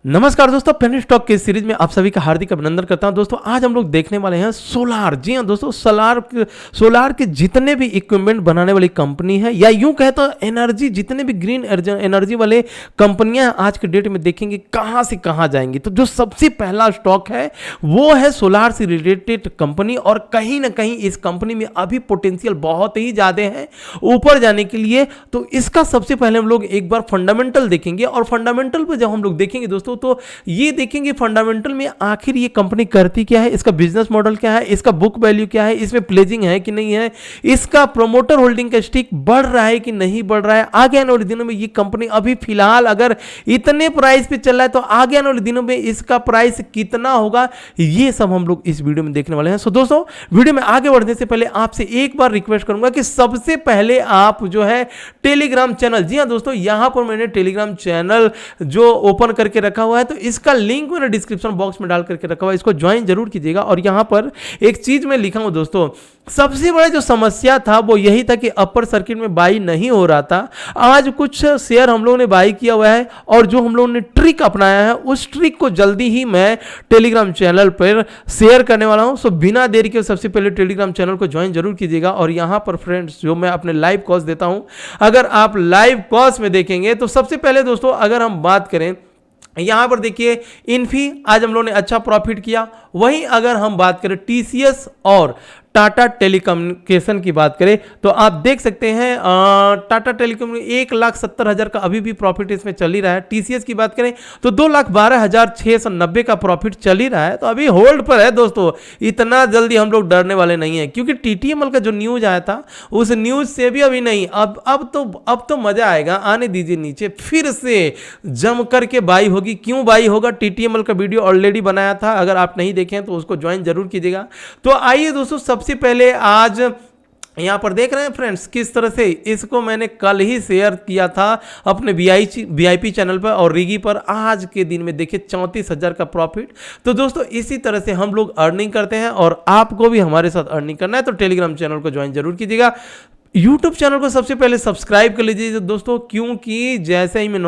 नमस्कार दोस्तों, penny stock के सीरीज में आप सभी का हार्दिक अभिनंदन करता हूं। दोस्तों आज हम लोग देखने वाले हैं सोलार। जी हां दोस्तों, सोलार के जितने भी इक्विपमेंट बनाने वाली कंपनी है या यूं कहे तो एनर्जी, जितने भी ग्रीन एनर्जी वाले कंपनियां आज के डेट में देखेंगे कहां से कहां जाएंगी। तो जो सबसे पहला स्टॉक है वो है सोलार से रिलेटेड कंपनी, और कहीं ना कहीं इस कंपनी में अभी पोटेंशियल बहुत ही ज्यादा है ऊपर जाने के लिए। तो इसका सबसे पहले हम लोग एक बार फंडामेंटल देखेंगे, और फंडामेंटल पर जब हम लोग देखेंगे दोस्तों तो ये देखेंगे फंडामेंटल में आखिर ये कंपनी करती क्या है, इसका बिजनेस मॉडल क्या है, इसका बुक वैल्यू क्या है, इसमें प्लेजिंग है कि नहीं है, इसका प्रोमोटर होल्डिंग का स्टेक बढ़ रहा है कि नहीं बढ़ रहा है। आगे आने वाले दिनों में ये कंपनी अभी फिलहाल अगर इतने प्राइस पे चल रहा है तो आगे आने वाले दिनों में इसका प्राइस कितना होगा, ये सब हम लोग इस वीडियो में देखने वाले हैं। सो दोस्तों वीडियो में आगे बढ़ने से पहले आपसे एक बार रिक्वेस्ट करूंगा कि सबसे पहले आप जो है टेलीग्राम चैनल, जी हां दोस्तों यहां पर मैंने टेलीग्राम चैनल जो ओपन करके रखा हुआ है तो इसका लिंक मैंने डिस्क्रिप्शन बॉक्स में डाल करके रखा हुआ है, इसको ज्वाइन जरूर कीजिएगा। और यहां पर एक चीज मैं लिखा हूं दोस्तों, सबसे बड़ा जो समस्या था वो यही था कि अपर सर्किट में बाई नहीं हो रहा था। आज कुछ शेयर हम लोगों ने बाई किया हुआ है और जो हम लोगों ने ट्रिक अपनाया है उस ट्रिक को जल्दी ही मैं टेलीग्राम चैनल पर शेयर करने वाला हूं। सो बिना देरी के सबसे पहले टेलीग्राम चैनल को ज्वाइन जरूर कीजिएगा। और यहां पर फ्रेंड्स जो मैं अपने लाइव कोर्स देता हूं, अगर आप लाइव कोर्स में देखेंगे तो सबसे पहले दोस्तों अगर हम बात करें यहां पर देखिए इन्फी, आज हम लोगों ने अच्छा प्रॉफिट किया। वहीं अगर हम बात करें टीसीएस और टाटा टेलीकम्युनिकेशन की बात करें तो आप देख सकते हैं टाटा टेलीकॉम 1,70,000 का अभी भी प्रॉफिट इसमें चल ही रहा है। टीसीएस की बात करें तो 2,12,690 का प्रॉफिट चल ही रहा है। तो अभी होल्ड पर है दोस्तों, इतना जल्दी हम लोग डरने वाले नहीं है, क्योंकि टीटीएमएल का जो न्यूज आया था उस न्यूज से भी अभी नहीं, अब तो मजा आएगा। आने दीजिए नीचे, फिर से जम करके बाई होगी। क्यों बाई होगा, टीटीएमएल का वीडियो ऑलरेडी बनाया था, अगर आप नहीं देखें तो उसको ज्वाइन जरूर कीजिएगा। तो आइए दोस्तों सबसे पहले आज यहां पर देख रहे हैं फ्रेंड्स किस तरह से इसको मैंने कल ही शेयर किया था अपने वीआईपी चैनल पर और रिगी पर। आज के दिन में देखिए 34,000 का प्रॉफिट। तो दोस्तों इसी तरह से हम लोग अर्निंग करते हैं और आपको भी हमारे साथ अर्निंग करना है तो टेलीग्राम चैनल को ज्वाइन जरूर कीजिएगा। यूट्यूब चैनल को सबसे पहले सब्सक्राइब कर लीजिए दोस्तों, क्योंकि जैसे ही मैं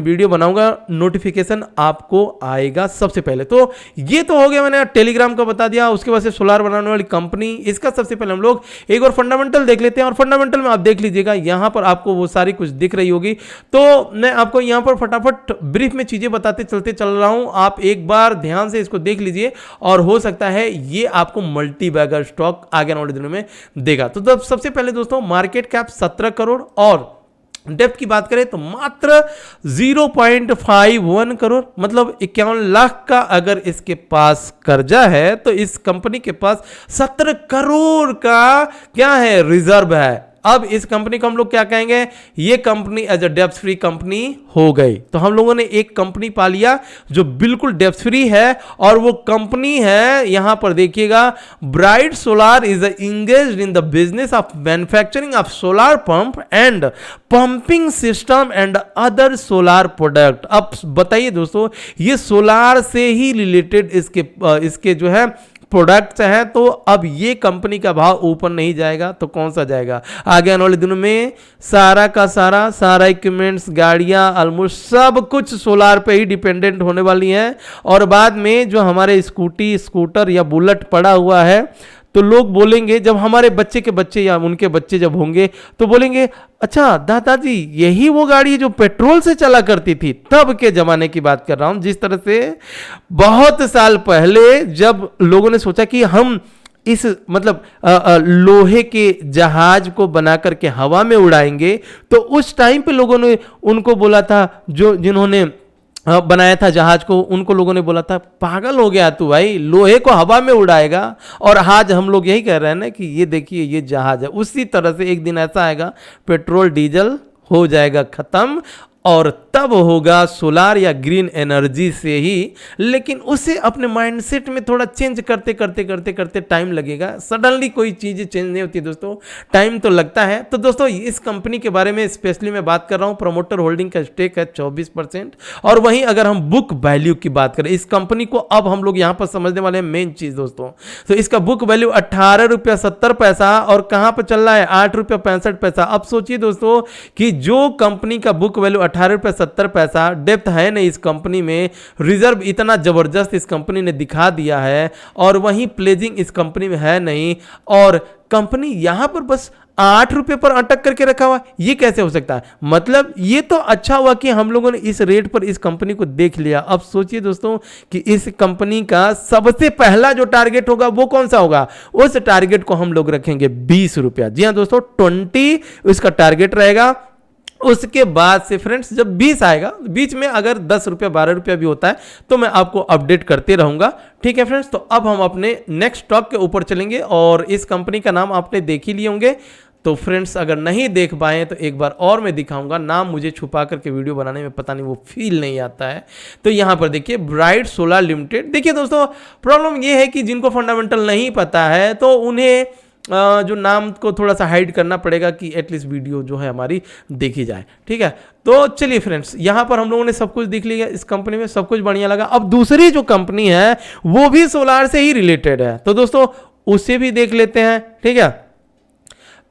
वीडियो बनाऊंगा नोटिफिकेशन आपको आएगा सबसे पहले। तो ये तो हो गया, मैंने टेलीग्राम का बता दिया। उसके बाद से सोलार बनाने वाली कंपनी, इसका सबसे पहले हम लोग एक और फंडामेंटल देख लेते हैं। और फंडामेंटल में आप देख लीजिएगा यहां पर आपको वो सारी कुछ दिख रही होगी। तो मैं आपको यहां पर फटाफट ब्रीफ में चीजें बताते चलते चल रहा हूं, आप एक बार ध्यान से इसको देख लीजिए और हो सकता है ये आपको मल्टी बैगर स्टॉक आगे आने वाले दिनों में देगा। तो सबसे पहले दोस्तों मार्केट कैप 17 करोड़ और डेप्थ की बात करें तो मात्र 0.51 करोड़, मतलब 51 लाख का अगर इसके पास कर्जा है तो इस कंपनी के पास 17 करोड़ का क्या है, रिजर्व है। अब इस कंपनी को हम लोग क्या कहेंगे, ये कंपनी एज अ डेप्थ फ्री कंपनी हो गई। तो हम लोगों ने एक कंपनी पा लिया जो बिल्कुल डेप्थ फ्री है, और वो कंपनी है यहां पर देखिएगा, bright solar is engaged in the business of manufacturing of solar pump and pumping system and other solar product. अब बताइए दोस्तों, ये सोलार से ही रिलेटेड इसके जो है प्रोडक्ट्स हैं। तो अब ये कंपनी का भाव ऊपर नहीं जाएगा तो कौन सा जाएगा। आगे आने वाले दिनों में सारा का सारा इक्विपमेंट्स, गाड़ियां, ऑलमोस्ट सब कुछ सोलार पे ही डिपेंडेंट होने वाली हैं। और बाद में जो हमारे स्कूटर या बुलेट पड़ा हुआ है तो लोग बोलेंगे, जब हमारे बच्चे के बच्चे या उनके बच्चे जब होंगे तो बोलेंगे, अच्छा दादाजी यही वो गाड़ी जो पेट्रोल से चला करती थी। तब के जमाने की बात कर रहा हूं, जिस तरह से बहुत साल पहले जब लोगों ने सोचा कि हम इस मतलब लोहे के जहाज को बना करके हवा में उड़ाएंगे, तो उस टाइम पे लोगों ने उनको बोला था, जिन्होंने बनाया था जहाज को, उनको लोगों ने बोला था पागल हो गया तू भाई, लोहे को हवा में उड़ाएगा। और आज हम लोग यही कह रहे हैं ना कि ये देखिए ये जहाज है। उसी तरह से एक दिन ऐसा आएगा पेट्रोल डीजल हो जाएगा खत्म, और तब होगा सोलार या ग्रीन एनर्जी से ही। लेकिन उसे अपने माइंडसेट में थोड़ा चेंज करते टाइम लगेगा। सडनली कोई चीज़ चेंज नहीं होती दोस्तों, टाइम तो लगता है। तो दोस्तों इस कंपनी के बारे में स्पेशली मैं बात कर रहा हूँ, प्रमोटर होल्डिंग का स्टेक है 24%। और वहीं अगर हम बुक वैल्यू की बात करें इस कंपनी को, अब हम लोग यहाँ पर समझने वाले हैं मेन चीज़ दोस्तों। तो इसका बुक वैल्यू 18.70 और कहाँ पर चल रहा है 8.65 रुपया। अब सोचिए दोस्तों कि जो कंपनी का बुक वैल्यू ₹18.70। डेप्थ है नहीं इस कंपनी में, रिजर्व इतना ज़बरदस्त इस कंपनी ने दिखा दिया है, और वहीं प्लेजिंग इस कंपनी में है नहीं, और कंपनी यहाँ पर बस ₹8 पर अटक करके रखा हुआ। ये कैसे हो सकता है? मतलब ये तो अच्छा हुआ कि हम लोगों ने इस रेट पर इस कंपनी को देख लिया। अब सोचिए दोस्तों कि इस कंपनी का सबसे पहला जो टारगेट होगा वो कौन सा होगा? उस टारगेट को हम लोग रखेंगे ₹20। जी हाँ दोस्तों, 20 इसका टारगेट रहेगा। उसके बाद से फ्रेंड्स जब 20 आएगा, बीच में अगर ₹10 ₹12 भी होता है तो मैं आपको अपडेट करते रहूंगा। ठीक है फ्रेंड्स, तो अब हम अपने नेक्स्ट स्टॉक के ऊपर चलेंगे, और इस कंपनी का नाम आपने देख ही लिए होंगे। तो फ्रेंड्स अगर नहीं देख पाए तो एक बार और मैं दिखाऊंगा। नाम मुझे छुपा करके वीडियो बनाने में पता नहीं वो फील नहीं आता है। तो यहां पर देखिए, ब्राइट सोलर लिमिटेड। देखिए दोस्तों, प्रॉब्लम ये है कि जिनको फंडामेंटल नहीं पता है तो उन्हें जो नाम को थोड़ा सा हाइड करना पड़ेगा कि एटलीस्ट वीडियो जो है हमारी देखी जाए। ठीक है, तो चलिए फ्रेंड्स, यहां पर हम लोगों ने सब कुछ देख लिया, इस कंपनी में सब कुछ बढ़िया लगा। अब दूसरी जो कंपनी है वो भी सोलार से ही रिलेटेड है, तो दोस्तों उसे भी देख लेते हैं। ठीक है,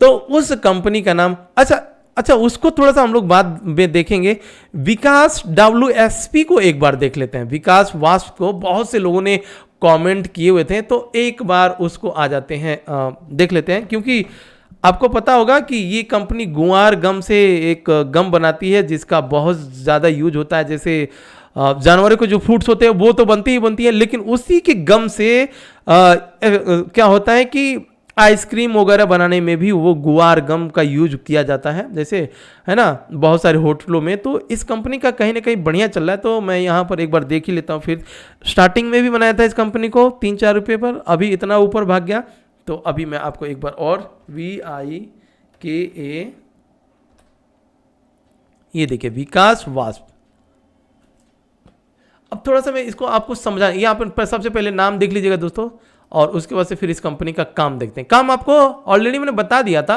तो उस कंपनी का नाम, अच्छा उसको थोड़ा सा हम लोग बाद में देखेंगे। विकास WSP को एक बार देख लेते हैं। विकास वास्प को बहुत से लोगों ने कमेंट किए हुए थे, तो एक बार उसको आ जाते हैं, देख लेते हैं। क्योंकि आपको पता होगा कि ये कंपनी गुआर गम से एक गम बनाती है जिसका बहुत ज़्यादा यूज होता है। जैसे जानवरों के जो फूड्स होते हैं वो तो बनती ही बनती है, लेकिन उसी के गम से क्या होता है कि आइसक्रीम वगैरह बनाने में भी वो गुआर गम का यूज किया जाता है, जैसे है ना बहुत सारे होटलों में। तो इस कंपनी का कहीं ना कहीं बढ़िया चल रहा है, तो मैं यहाँ पर एक बार देख ही लेता हूँ। फिर स्टार्टिंग में भी बनाया था इस कंपनी को ₹3-4 पर, अभी इतना ऊपर भाग गया। तो अभी मैं आपको एक बार और VIKA, ये देखिए विकास वास्प। अब थोड़ा सा मैं इसको आपको समझा, यहाँ पर सबसे पहले नाम देख लीजिएगा दोस्तों, और उसके बाद से फिर इस कंपनी का काम देखते हैं। काम आपको ऑलरेडी मैंने बता दिया था,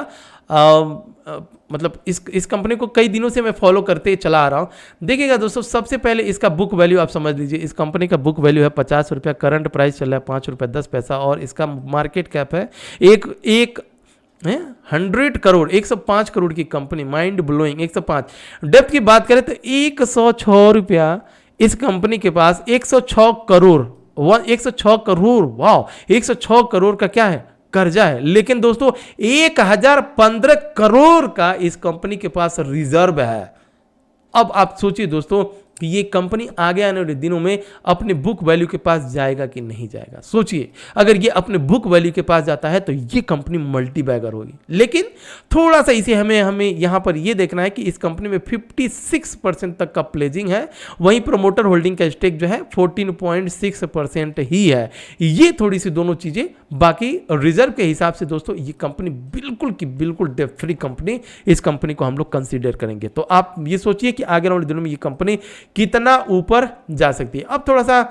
मतलब इस कंपनी को कई दिनों से मैं फॉलो करते चला आ रहा हूँ। देखिएगा दोस्तों, सबसे पहले इसका बुक वैल्यू आप समझ लीजिए। इस कंपनी का बुक वैल्यू है ₹50, करंट प्राइस चल रहा है ₹5.10, और इसका मार्केट कैप है 100 करोड़, 105 करोड़ की कंपनी। Mind blowing, 105। डेप्थ की बात करें तो ₹106 इस कंपनी के पास 106 करोड़, 106 करोड़, वाह 106 करोड़ का क्या है? कर्जा है। लेकिन दोस्तों 1015 करोड़ का इस कंपनी के पास रिजर्व है। अब आप सोचिए दोस्तों कि ये कंपनी आगे आने वाले दिनों में अपने बुक वैल्यू के पास जाएगा कि नहीं जाएगा। सोचिए, अगर ये अपने बुक वैल्यू के पास जाता है तो ये कंपनी मल्टी बैगर होगी। लेकिन थोड़ा सा इसे हमें यहाँ पर ये देखना है कि इस कंपनी में 56% तक का प्लेजिंग है, वहीं प्रमोटर होल्डिंग का स्टेक जो है 14.6% ही है। ये थोड़ी सी दोनों चीजें, बाकी रिजर्व के हिसाब से दोस्तों ये कंपनी बिल्कुल की बिल्कुल डेप्थ फ्री कंपनी, इस कंपनी को हम लोग कंसीडर करेंगे। तो आप ये सोचिए कि आगे वाले दिनों में ये कंपनी कितना ऊपर जा सकती है। अब थोड़ा सा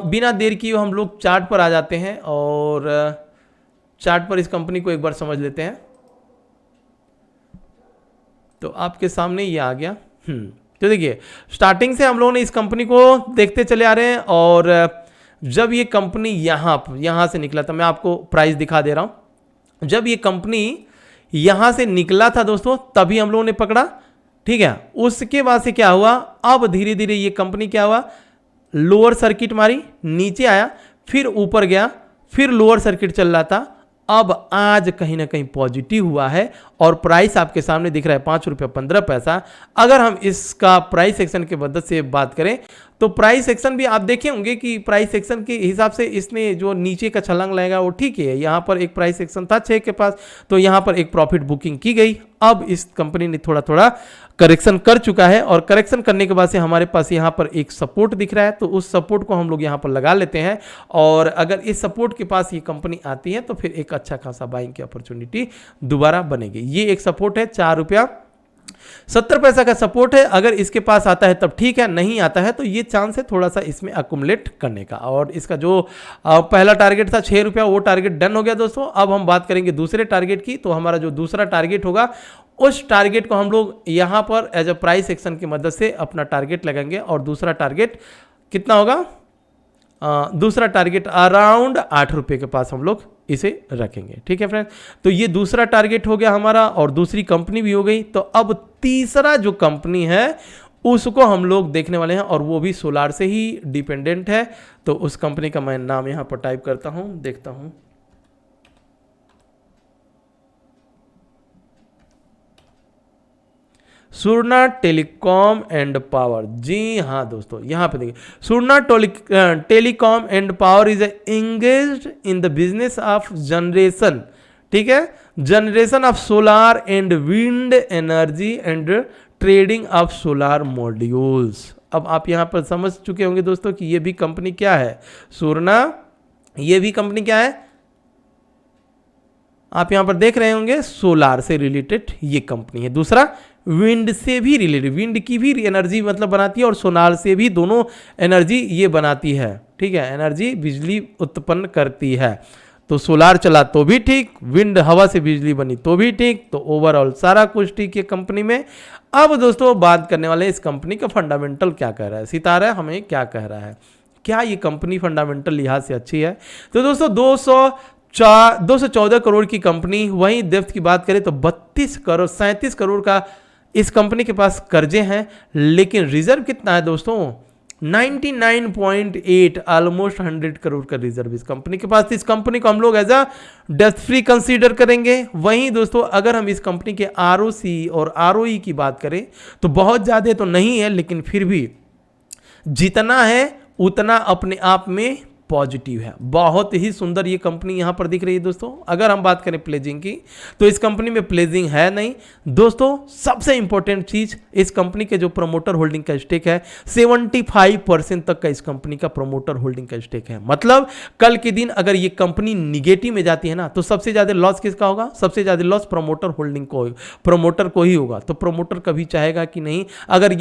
बिना देर किए हम लोग चार्ट पर आ जाते हैं, और चार्ट पर इस कंपनी को एक बार समझ लेते हैं। तो आपके सामने ये आ गया। तो देखिए, स्टार्टिंग से हम लोगों ने इस कंपनी को देखते चले आ रहे हैं, और जब ये कंपनी यहां से निकला था, मैं आपको प्राइस दिखा दे रहा हूं। जब ये कंपनी यहां से निकला था दोस्तों, तभी हम लोगों ने पकड़ा। ठीक है, उसके बाद से क्या हुआ, अब धीरे धीरे ये कंपनी क्या हुआ, लोअर सर्किट मारी, नीचे आया, फिर ऊपर गया, फिर लोअर सर्किट चल रहा था। अब आज कहीं ना कहीं पॉजिटिव हुआ है, और प्राइस आपके सामने दिख रहा है ₹5.15। अगर हम इसका प्राइस सेक्शन के मदद से बात करें तो प्राइस सेक्शन भी आप देखे होंगे कि प्राइस सेक्शन के हिसाब से इसने जो नीचे का छलांग लगाएगा वो ठीक है। यहाँ पर एक प्राइस सेक्शन था 6 के पास, तो यहाँ पर एक प्रॉफिट बुकिंग की गई। अब इस कंपनी ने थोड़ा थोड़ा करेक्शन कर चुका है, और करेक्शन करने के बाद से हमारे पास यहाँ पर एक सपोर्ट दिख रहा है, तो उस सपोर्ट को हम लोग यहाँ पर लगा लेते हैं। और अगर इस सपोर्ट के पास ये कंपनी आती है तो फिर एक अच्छा खासा बाइंग की अपॉर्चुनिटी दोबारा बनेगी। ये एक सपोर्ट है ₹4.70 का सपोर्ट है। अगर इसके पास आता है तब ठीक है, नहीं आता है तो ये चांस है थोड़ा सा इसमें अकुमुलेट करने का। और इसका जो पहला टारगेट था ₹6, वो टारगेट डन हो गया दोस्तों। अब हम बात करेंगे दूसरे टारगेट की। तो हमारा जो दूसरा टारगेट होगा, उस टारगेट को हम लोग यहाँ पर एज अ प्राइस सेक्शन की मदद से अपना टारगेट लगाएंगे। और दूसरा टारगेट कितना होगा, दूसरा टारगेट अराउंड ₹8 के पास हम लोग इसे रखेंगे। ठीक है फ्रेंड्स, तो ये दूसरा टारगेट हो गया हमारा, और दूसरी कंपनी भी हो गई। तो अब तीसरा जो कंपनी है उसको हम लोग देखने वाले हैं, और वो भी सोलार से ही डिपेंडेंट है। तो उस कंपनी का मैं नाम यहां पर टाइप करता हूं, देखता हूं। Surana telecom and power. जी हाँ दोस्तों, यहां पे देखिए, Surana telecom and power is engaged in the business of generation, ठीक है, generation of solar and wind energy and trading of solar modules. अब आप यहां पर समझ चुके होंगे दोस्तों कि ये भी कंपनी क्या है, सुरना, ये भी कंपनी क्या है, आप यहां पर देख रहे होंगे सोलार से रिलेटेड ये कंपनी है। दूसरा विंड से भी रिलेटेड, विंड की भी एनर्जी मतलब बनाती है, और सोलार से भी दोनों एनर्जी ये बनाती है, ठीक है, एनर्जी बिजली उत्पन्न करती है। तो सोलार चला तो भी ठीक, विंड हवा से बिजली बनी तो भी ठीक, तो ओवरऑल सारा कुछ ठीक है कंपनी में। अब दोस्तों बात करने वाले इस कंपनी का फंडामेंटल क्या कह रहा है, सितारा हमें क्या कह रहा है, क्या ये कंपनी फंडामेंटल लिहाज से अच्छी है। तो दोस्तों 214 करोड़ की कंपनी, वहीं डेप्थ की बात करें तो 37 करोड़ का इस कंपनी के पास कर्जे हैं, लेकिन रिजर्व कितना है दोस्तों, 99.8, ऑलमोस्ट 100 करोड़ का रिजर्व इस कंपनी के पास। इस कंपनी को हम लोग as a debt free consider करेंगे। वहीं दोस्तों अगर हम इस कंपनी के आरओसी और आरओई की बात करें तो बहुत ज़्यादा तो नहीं है, लेकिन फिर भी जितना है उतना अपने आप में पॉजिटिव है। बहुत ही सुंदर ये कंपनी यहां पर दिख रही है दोस्तों। अगर हम बात करें प्लेजिंग की तो इस कंपनी में प्लेजिंग है नहीं दोस्तों। सबसे इंपॉर्टेंट चीज, इस कंपनी के जो प्रमोटर होल्डिंग का स्टेक है 75% तक का इस कंपनी का प्रमोटर होल्डिंग का स्टेक है। मतलब कल के दिन अगर ये कंपनी निगेटिव में जाती है ना तो सबसे ज्यादा लॉस किसका होगा, सबसे ज्यादा लॉस प्रमोटर होल्डिंग को, प्रमोटर को ही होगा। तो प्रमोटर कभी चाहेगा कि नहीं अगर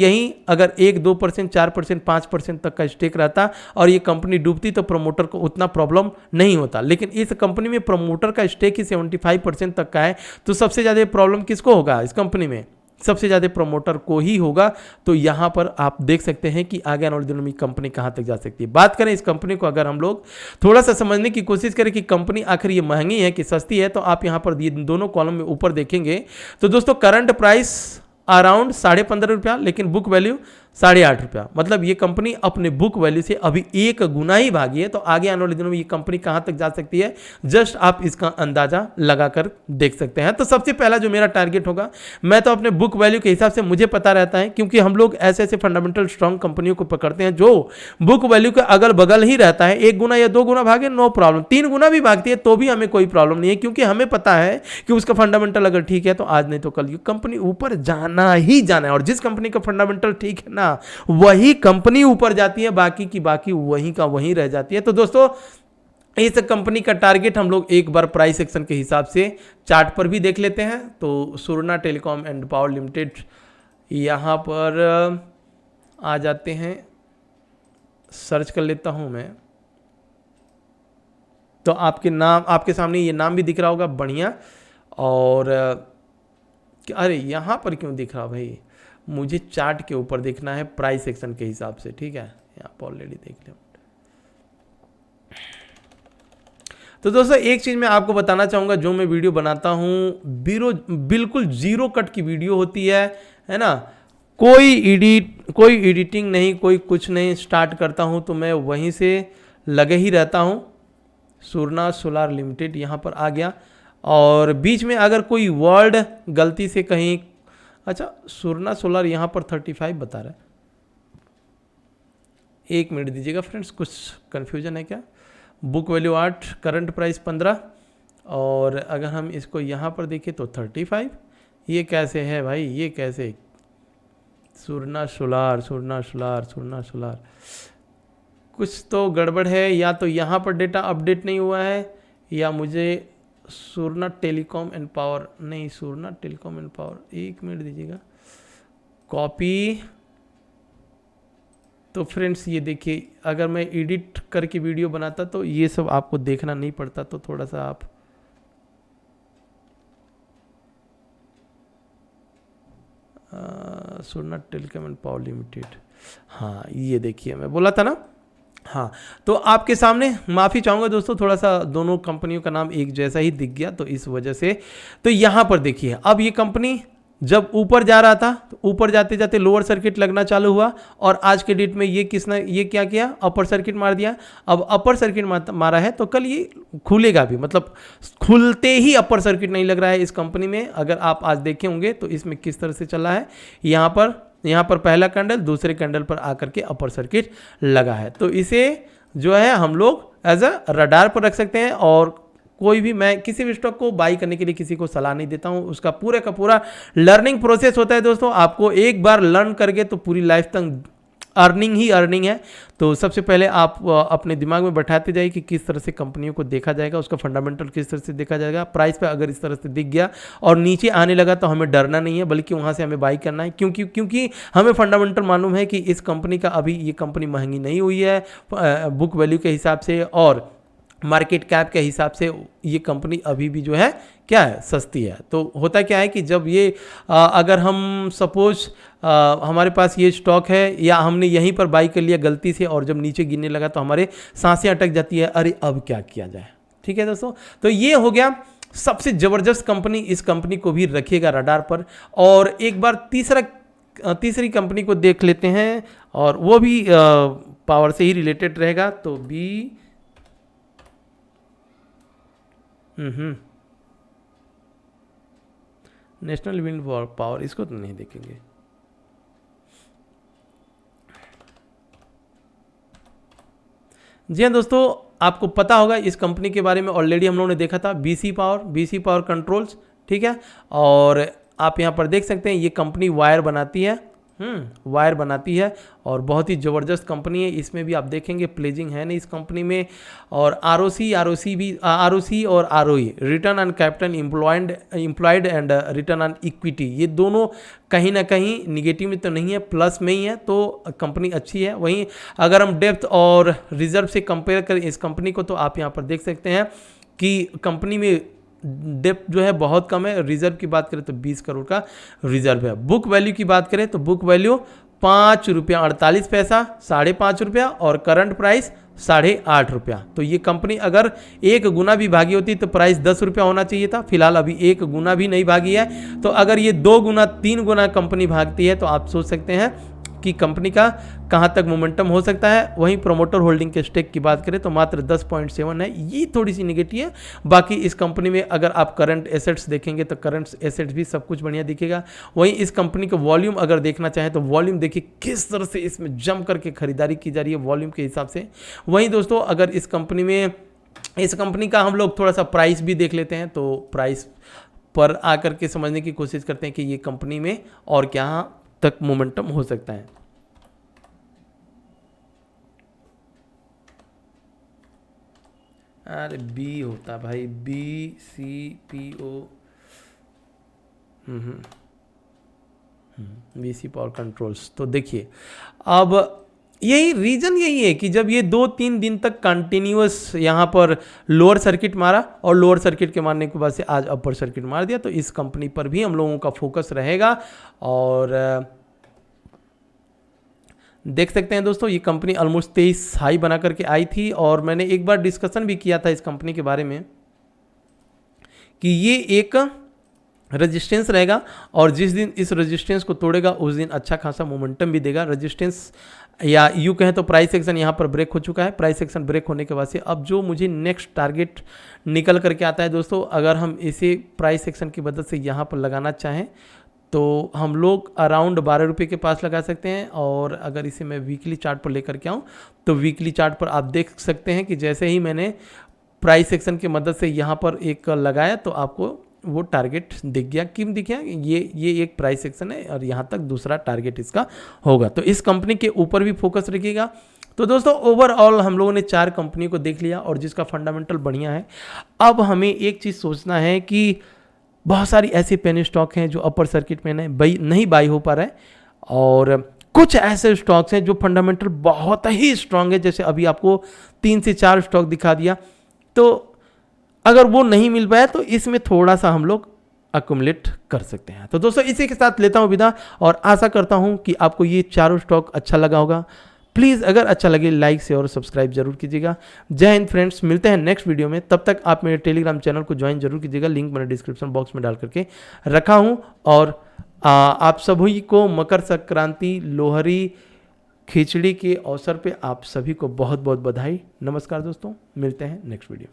1-2%, 4%, 5% तक का स्टेक रहता और ये कंपनी डूबती तो प्रमोटर को उतना प्रॉब्लम नहीं होता। लेकिन इस कंपनी में प्रमोटर का स्टेक ही 75% तक का है, तो सबसे ज्यादा प्रॉब्लम किसको होगा, इस कंपनी में सबसे ज्यादा प्रमोटर को ही होगा। तो यहां पर आप देख सकते हैं कि आगे आने वाले दिनों में कंपनी कहां तक जा सकती है। बात करें इस कंपनी को, अगर हम लोग थोड़ा सा समझने की कोशिश करें कि कंपनी आखिर ये महंगी है कि सस्ती है, तो आप यहां पर दोनों कॉलम में ऊपर देखेंगे तो दोस्तों करंट प्राइस अराउंड 15.5 रुपया, लेकिन बुक वैल्यू 8.5 रुपया। मतलब ये कंपनी अपने बुक वैल्यू से अभी 1 गुना ही भागी है। तो आगे आने वाले दिनों में ये कंपनी कहां तक जा सकती है, जस्ट आप इसका अंदाजा लगाकर देख सकते हैं। तो सबसे पहला जो मेरा टारगेट होगा, मैं तो अपने बुक वैल्यू के हिसाब से मुझे पता रहता है, क्योंकि हम लोग ऐसे ऐसे फंडामेंटल स्ट्रॉन्ग कंपनियों को पकड़ते हैं जो बुक वैल्यू के अगल बगल ही रहता है। 1 गुना या 2 गुना भागे नो प्रॉब्लम, 3 गुना भी भागती है तो भी हमें कोई प्रॉब्लम नहीं है, क्योंकि हमें पता है कि उसका फंडामेंटल अगर ठीक है तो आज नहीं तो कल ये कंपनी ऊपर जाना ही जाना है। और जिस कंपनी का फंडामेंटल ठीक है ना वही कंपनी ऊपर जाती है, बाकी की बाकी वहीं का वहीं रह जाती है। तो दोस्तों इस कंपनी का टारगेट हम लोग एक बार प्राइस एक्शन के हिसाब से चार्ट पर भी देख लेते हैं। तो सुरना टेलीकॉम एंड पावर लिमिटेड यहां पर आ जाते हैं, सर्च कर लेता हूं मैं, तो आपके सामने ये नाम भी दिख रहा होगा, बढ़िया। और अरे यहां पर क्यों दिख रहा भाई, मुझे चार्ट के ऊपर देखना है प्राइस सेक्शन के हिसाब से, ठीक है, यहाँ पर ऑलरेडी देख लिया। तो दोस्तों एक चीज मैं आपको बताना चाहूंगा, जो मैं वीडियो बनाता हूं बिल्कुल जीरो कट की वीडियो होती है ना, कोई एडिटिंग नहीं, कोई कुछ नहीं। स्टार्ट करता हूं तो मैं वहीं से लगे ही रहता हूं। सुरना सोलार लिमिटेड यहां पर आ गया, और बीच में अगर कोई वर्ड गलती से कहीं, अच्छा सुरना सोलार यहां पर 35 बता रहा है, 1 मिनट दीजिएगा फ्रेंड्स, कुछ कंफ्यूजन है क्या। बुक वैल्यू 8, करंट प्राइस 15, और अगर हम इसको यहां पर देखें तो 35। ये कैसे है भाई, ये कैसे, सुरना सोलार कुछ तो गड़बड़ है, या तो यहां पर डेटा अपडेट नहीं हुआ है, या मुझे सुरना टेलीकॉम एंड पावर, नहीं सुरना टेलीकॉम एंड पावर, 1 मिनट दीजिएगा, कॉपी। तो फ्रेंड्स ये देखिए, अगर मैं एडिट करके वीडियो बनाता तो ये सब आपको देखना नहीं पड़ता, तो थोड़ा सा आप सुरना टेलीकॉम एंड पावर लिमिटेड, हाँ ये देखिए मैं बोला था ना, हाँ। तो आपके सामने माफ़ी चाहूँगा दोस्तों, थोड़ा सा दोनों कंपनियों का नाम एक जैसा ही दिख गया तो इस वजह से। तो यहाँ पर देखिए अब ये कंपनी जब ऊपर जा रहा था तो ऊपर जाते जाते लोअर सर्किट लगना चालू हुआ और आज के डेट में ये क्या किया, अपर सर्किट मार दिया। अब अपर सर्किट मारा है तो कल ये खुलेगा भी, मतलब खुलते ही अपर सर्किट नहीं लग रहा है इस कंपनी में। अगर आप आज देखे होंगे तो इसमें किस तरह से चल रहा है, यहाँ पर पहला कैंडल, दूसरे कैंडल पर आकर के अपर सर्किट लगा है। तो इसे जो है हम लोग एज अ रडार पर रख सकते हैं। और कोई भी, मैं किसी भी स्टॉक को बाई करने के लिए किसी को सलाह नहीं देता हूं, उसका पूरा का पूरा लर्निंग प्रोसेस होता है दोस्तों। आपको एक बार लर्न करके तो पूरी लाइफ तक अर्निंग ही अर्निंग है। तो सबसे पहले आप अपने दिमाग में बैठाते जाइए कि किस तरह से कंपनियों को देखा जाएगा, उसका फंडामेंटल किस तरह से देखा जाएगा। प्राइस पे अगर इस तरह से दिख गया और नीचे आने लगा तो हमें डरना नहीं है, बल्कि वहाँ से हमें बाई करना है। क्योंकि हमें फंडामेंटल मालूम है कि इस कंपनी का अभी ये कंपनी महंगी नहीं हुई है बुक वैल्यू के हिसाब से, और मार्केट कैप के हिसाब से ये कंपनी अभी भी जो है क्या है, सस्ती है। तो होता क्या है कि जब ये अगर हम सपोज हमारे पास ये स्टॉक है या हमने यहीं पर बाई कर लिया गलती से और जब नीचे गिरने लगा तो हमारे सांसें अटक जाती है, अरे अब क्या किया जाए। ठीक है दोस्तों, तो ये हो गया सबसे ज़बरदस्त कंपनी। इस कंपनी को भी रखिएगा रडार पर। और एक बार तीसरी कंपनी को देख लेते हैं, और वो भी पावर से ही रिलेटेड रहेगा। तो नेशनल विंड पावर, इसको तो नहीं देखेंगे। जी हाँ दोस्तों, आपको पता होगा इस कंपनी के बारे में, ऑलरेडी हम लोगों ने देखा था, बीसी पावर कंट्रोल्स। ठीक है, और आप यहाँ पर देख सकते हैं ये कंपनी वायर बनाती है, वायर बनाती है और बहुत ही ज़बरदस्त कंपनी है। इसमें भी आप देखेंगे प्लेजिंग है नहीं इस कंपनी में। और आरओसी और ROE, return on capital employed and return on equity, ये दोनों कहीं ना कहीं निगेटिव में तो नहीं है, प्लस में ही है। तो कंपनी अच्छी है। वहीं अगर हम डेप्थ और रिजर्व से कंपेयर करें इस कंपनी को, तो आप यहाँ पर देख सकते हैं कि कंपनी में डेप्थ जो है बहुत कम है। रिजर्व की बात करें तो 20 करोड़ का रिजर्व है। बुक वैल्यू की बात करें तो बुक वैल्यू ₹5.48, ₹5.5, और करंट प्राइस ₹8.5। तो ये कंपनी अगर 1 गुना भी भागी होती तो प्राइस ₹10 होना चाहिए था। फिलहाल अभी 1 गुना भी नहीं भागी है। तो अगर ये 2 गुना 3 गुना कंपनी भागती है तो आप सोच सकते हैं कि कंपनी का कहां तक मोमेंटम हो सकता है। वहीं प्रोमोटर होल्डिंग के स्टेक की बात करें तो मात्र 10.7 है, ये थोड़ी सी नेगेटिव है। बाकी इस कंपनी में अगर आप करंट एसेट्स देखेंगे तो करंट एसेट्स भी सब कुछ बढ़िया दिखेगा। वहीं इस कंपनी का वॉल्यूम अगर देखना चाहें तो वॉल्यूम देखिए किस तरह से इसमें जम करके खरीदारी की जा रही है वॉल्यूम के हिसाब से। वहीं दोस्तों अगर इस कंपनी का हम लोग थोड़ा सा प्राइस भी देख लेते हैं, तो प्राइस पर आकर के समझने की कोशिश करते हैं कि ये कंपनी में और क्या तक मोमेंटम हो सकता है। अरे बी होता भाई, BCPO, BC पावर कंट्रोल्स। तो देखिए अब रीजन यही है कि जब ये 2-3 दिन तक कंटिन्यूअस यहाँ पर लोअर सर्किट मारा और लोअर सर्किट के मारने के बाद से आज अपर सर्किट मार दिया, तो इस कंपनी पर भी हम लोगों का फोकस रहेगा। और देख सकते हैं दोस्तों ये कंपनी ऑलमोस्ट 23 हाई बना करके आई थी, और मैंने एक बार डिस्कशन भी किया था इस कंपनी के बारे में कि ये एक रेजिस्टेंस रहेगा, और जिस दिन इस रेजिस्टेंस को तोड़ेगा उस दिन अच्छा खासा मोमेंटम भी देगा। रेजिस्टेंस या यूँ कहें तो प्राइस एक्शन यहाँ पर ब्रेक हो चुका है। प्राइस एक्शन ब्रेक होने के बाद से अब जो मुझे नेक्स्ट टारगेट निकल करके आता है दोस्तों, अगर हम इसे प्राइस एक्शन की मदद से यहाँ पर लगाना चाहें तो हम लोग अराउंड ₹12 के पास लगा सकते हैं। और अगर इसे मैं वीकली चार्ट पर लेकर के आऊँ तो वीकली चार्ट पर आप देख सकते हैं कि जैसे ही मैंने प्राइस एक्शन की मदद से यहाँ पर एक लगाया तो आपको वो टारगेट दिख गया। क्यों दिख गया? ये एक प्राइस एक्शन है और यहाँ तक दूसरा टारगेट इसका होगा। तो इस कंपनी के ऊपर भी फोकस रखिएगा। तो दोस्तों ओवरऑल हम लोगों ने 4 कंपनी को देख लिया और जिसका फंडामेंटल बढ़िया है। अब हमें एक चीज़ सोचना है कि बहुत सारी ऐसी पेनी स्टॉक हैं जो अपर सर्किट में नहीं बाई हो पा रहा है, और कुछ ऐसे स्टॉक्स हैं जो फंडामेंटल बहुत ही स्ट्रांग है। जैसे अभी आपको 3 से 4 स्टॉक दिखा दिया, तो अगर वो नहीं मिल पाया तो इसमें थोड़ा सा हम लोग अक्यूमुलेट कर सकते हैं। तो दोस्तों इसी के साथ लेता हूं विदा, और आशा करता हूं कि आपको ये 4 स्टॉक अच्छा लगा होगा। प्लीज़ अगर अच्छा लगे लाइक से और सब्सक्राइब जरूर कीजिएगा। जय हिंद फ्रेंड्स, मिलते हैं नेक्स्ट वीडियो में। तब तक आप मेरे टेलीग्राम चैनल को ज्वाइन जरूर कीजिएगा, लिंक मैंने डिस्क्रिप्शन बॉक्स में डाल करके रखा हूँ। और आप सभी को मकर संक्रांति, लोहरी, खिचड़ी के अवसर पे आप सभी को बहुत बहुत बधाई। नमस्कार दोस्तों, मिलते हैं नेक्स्ट वीडियो।